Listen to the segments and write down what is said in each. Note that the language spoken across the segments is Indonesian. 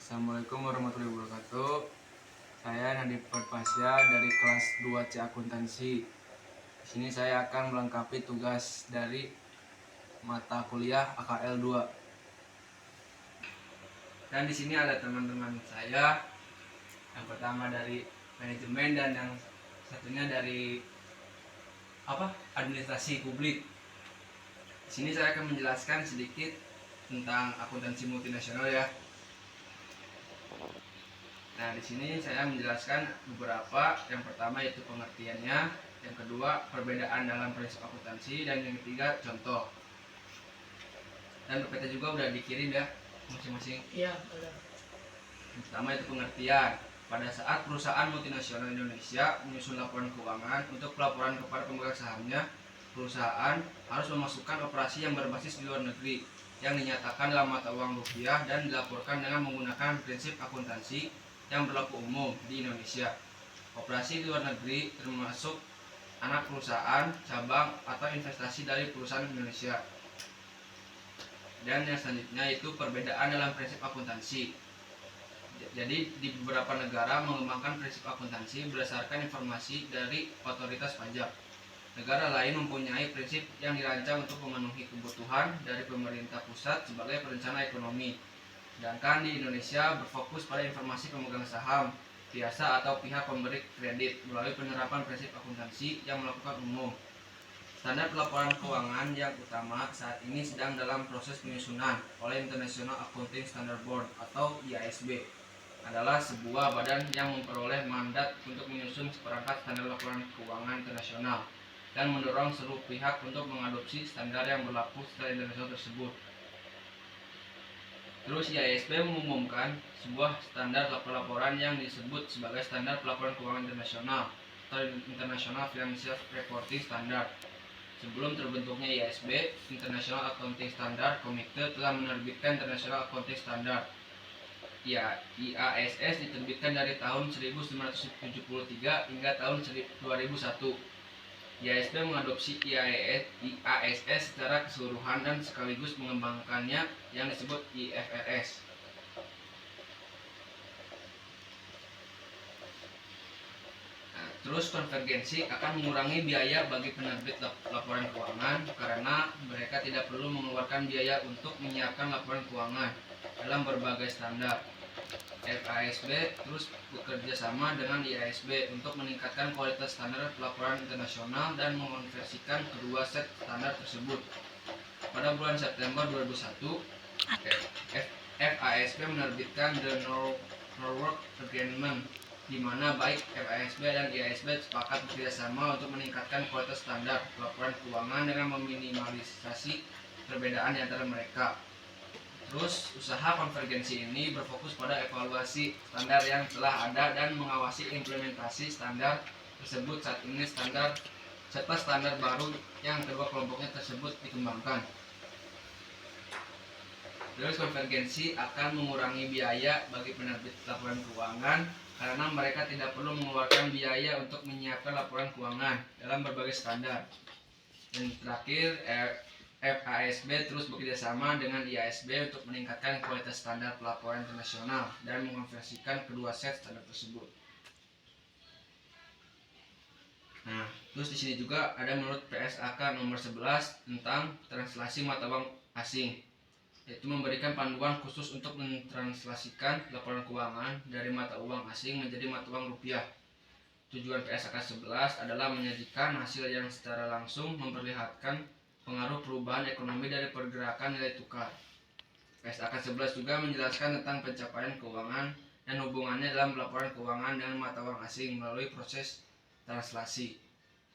Assalamualaikum warahmatullahi wabarakatuh. Saya Nadif Perpasya dari kelas 2C Akuntansi. Di sini saya akan melengkapi tugas dari mata kuliah AKL 2. Dan di sini ada teman-teman saya. Yang pertama dari manajemen dan yang satunya dari administrasi publik. Di sini saya akan menjelaskan sedikit tentang akuntansi multinasional ya. Nah, di sini saya menjelaskan beberapa. Yang pertama yaitu pengertiannya, yang kedua perbedaan dalam prinsip akuntansi, dan yang ketiga contoh. Dan PPT juga udah dikirim ya masing-masing. Iya, udah. Yang pertama itu pengertian. Pada saat perusahaan multinasional Indonesia menyusun laporan keuangan untuk pelaporan kepada pemegang sahamnya, perusahaan harus memasukkan operasi yang berbasis di luar negeri yang dinyatakan dalam mata uang rupiah dan dilaporkan dengan menggunakan prinsip akuntansi yang berlaku umum di Indonesia. Operasi di luar negeri termasuk anak perusahaan, cabang, atau investasi dari perusahaan Indonesia. Dan yang selanjutnya itu perbedaan dalam prinsip akuntansi. Jadi di beberapa negara mengembangkan prinsip akuntansi berdasarkan informasi dari otoritas pajak. Negara lain mempunyai prinsip yang dirancang untuk memenuhi kebutuhan dari pemerintah pusat sebagai perencana ekonomi. Sedangkan di Indonesia berfokus pada informasi pemegang saham, biasa atau pihak pemberi kredit melalui penerapan prinsip akuntansi yang melakukan umum. Standar pelaporan keuangan yang utama saat ini sedang dalam proses penyusunan oleh International Accounting Standard Board atau IASB. Adalah sebuah badan yang memperoleh mandat untuk menyusun seperangkat standar laporan keuangan internasional dan mendorong seluruh pihak untuk mengadopsi standar yang berlaku secara internasional tersebut. Terus IASB mengumumkan sebuah standar pelaporan yang disebut sebagai Standar Pelaporan Keuangan Internasional atau International Financial Reporting Standard. Sebelum terbentuknya IASB, International Accounting Standard Committee telah menerbitkan International Accounting Standard. IASS diterbitkan dari tahun 1973 hingga tahun 2001. IASB mengadopsi IASS secara keseluruhan dan sekaligus mengembangkannya yang disebut IFRS. Terus konvergensi akan mengurangi biaya bagi penerbit laporan keuangan karena mereka tidak perlu mengeluarkan biaya untuk menyiapkan laporan keuangan dalam berbagai standar. FASB terus bekerja sama dengan IASB untuk meningkatkan kualitas standar pelaporan internasional dan mengonversikan kedua set standar tersebut. Pada bulan September 2001, FASB menerbitkan The Norwalk Agreement, di mana baik FASB dan IASB sepakat bekerjasama untuk meningkatkan kualitas standar pelaporan keuangan dengan meminimalisasi perbedaan di antara mereka. Terus, usaha konvergensi ini berfokus pada evaluasi standar yang telah ada dan mengawasi implementasi standar tersebut saat ini serta standar baru yang kedua kelompoknya tersebut dikembangkan. Terus, konvergensi akan mengurangi biaya bagi penerbit laporan keuangan karena mereka tidak perlu mengeluarkan biaya untuk menyiapkan laporan keuangan dalam berbagai standar. Dan terakhir, FASB terus bekerjasama dengan IASB untuk meningkatkan kualitas standar pelaporan internasional dan mengonversikan kedua set standar tersebut. Nah, terus di sini juga ada menurut PSAK nomor 11 tentang translasi mata uang asing, yaitu memberikan panduan khusus untuk mentranslasikan laporan keuangan dari mata uang asing menjadi mata uang rupiah. Tujuan PSAK 11 adalah menyajikan hasil yang secara langsung memperlihatkan pengaruh perubahan ekonomi dari pergerakan nilai tukar. PSAK 11 juga menjelaskan tentang pencapaian keuangan dan hubungannya dalam laporan keuangan dengan mata uang asing melalui proses translasi.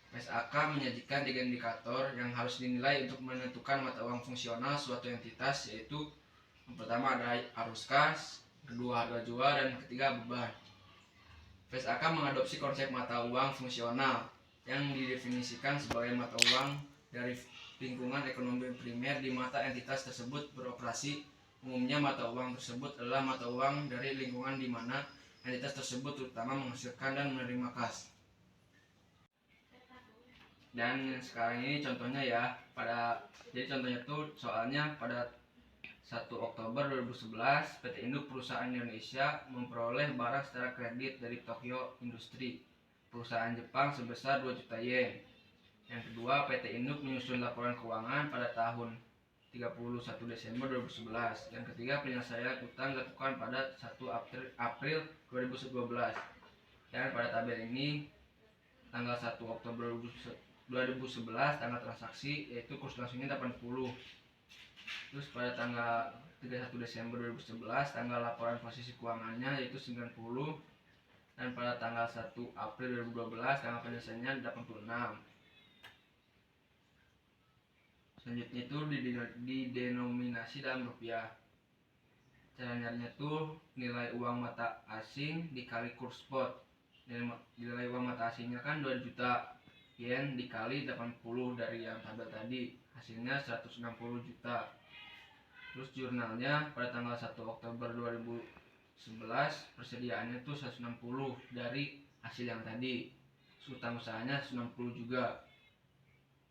PSAK menyajikan 3 indikator yang harus dinilai untuk menentukan mata uang fungsional suatu entitas, yaitu yang pertama ada arus kas, kedua harga jual, dan ketiga beban. PSAK mengadopsi konsep mata uang fungsional yang didefinisikan sebagai mata uang dari lingkungan ekonomi primer di mata entitas tersebut beroperasi. Umumnya mata uang tersebut adalah mata uang dari lingkungan di mana entitas tersebut terutama menghasilkan dan menerima kas. Dan sekarang ini contohnya ya, jadi contohnya tuh soalnya pada 1 Oktober 2011, PT Induk Perusahaan Indonesia memperoleh barang secara kredit dari Tokyo Industri, perusahaan Jepang sebesar 2 juta yen. Yang kedua, PT Induk menyusun laporan keuangan pada tahun 31 Desember 2011. Yang ketiga, penyelesaian utang dilakukan pada 1 April 2012. Dan pada tabel ini, tanggal 1 Oktober 2011 tanggal transaksi yaitu kurs langsungnya 80. Terus pada tanggal 31 Desember 2011 tanggal laporan posisi keuangannya yaitu 90, dan pada tanggal 1 April 2012 tanggal penyelesaiannya 86. Selanjutnya itu didenominasi dalam rupiah. Cara nyarinya tuh nilai uang mata asing dikali kurs spot. Nilai uang mata asingnya kan 2 juta yen dikali 80 dari yang tabel tadi, hasilnya 160 juta. Terus jurnalnya pada tanggal 1 Oktober 2011 persediaannya tuh 160 dari hasil yang tadi. Utang usahanya 160 juga.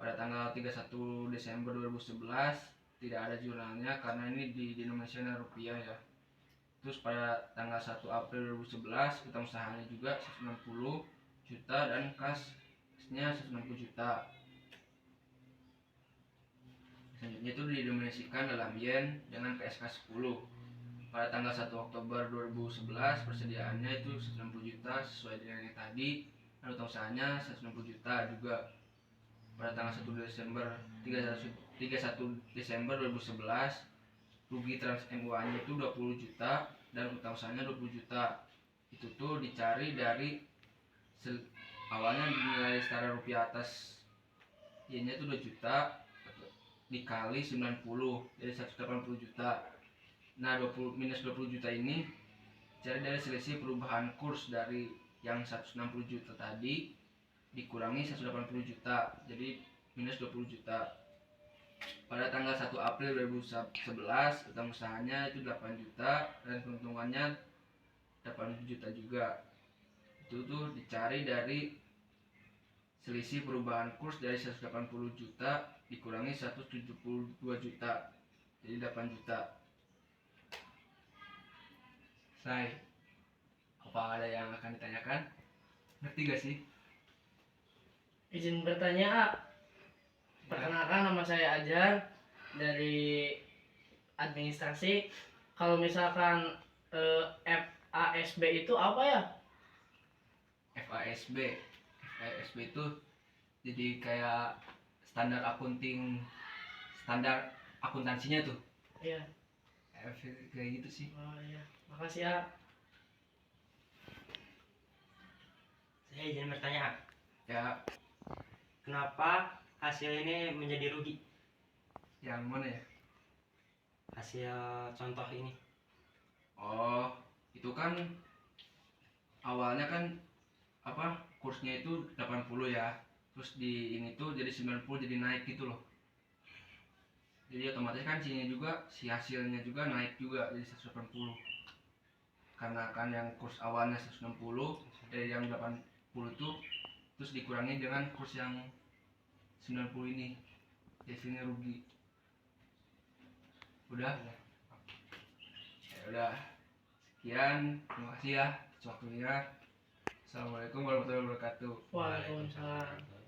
Pada tanggal 31 Desember 2011 tidak ada jurnalnya karena ini didenominasi rupiah ya. Terus pada tanggal 1 April 2011 utang usahanya juga 160 juta dan kasnya 160 juta. Selanjutnya itu didenominasikan dalam yen dengan PSK 10. Pada tanggal 1 Oktober 2011 persediaannya itu 160 juta sesuai dengan yang tadi, dan utang usahanya 160 juta juga. Pada tanggal 1 Desember 31 Desember 2011 rugi trans MUA-nya itu 20 juta dan utang usahanya 20 juta. Itu tuh dicari dari awalnya nilai setara rupiah atas yen-nya itu 2 juta dikali 90 jadi 180 juta. Nah, minus 20 juta ini cari dari selisih perubahan kurs dari yang 160 juta tadi dikurangi 180 juta, jadi minus 20 juta. Pada tanggal 1 April 2011 utang usahanya itu 8 juta dan keuntungannya 8 juta juga. Itu tuh dicari dari selisih perubahan kurs dari 180 juta dikurangi 172 juta, jadi 8 juta. Selesai. Apa ada yang akan ditanyakan? Ngerti gak sih? Izin bertanya, perkenalkan nama saya Ajar dari administrasi. Kalau misalkan FASB itu apa ya? FASB itu jadi kayak standar akuntansinya tuh. Iya. Kayak gitu sih. Oh iya, makasih ya. Saya izin bertanya, Ya, kenapa hasil ini menjadi rugi? yang mana ya? Hasil contoh ini. Oh, itu kan awalnya kan kursnya itu 80 ya. Terus di ini tuh jadi 90 jadi naik gitu loh. Jadi otomatis kan si hasilnya juga naik juga jadi 180. Karena kan yang kurs awalnya 160 dari yang 80 tuh terus dikurangi dengan kurs yang 90 ini. Hasilnya rugi. Udah? Ya udah. Sekian, terima kasih ya waktunya. Assalamualaikum warahmatullahi wabarakatuh. Waalaikumsalam.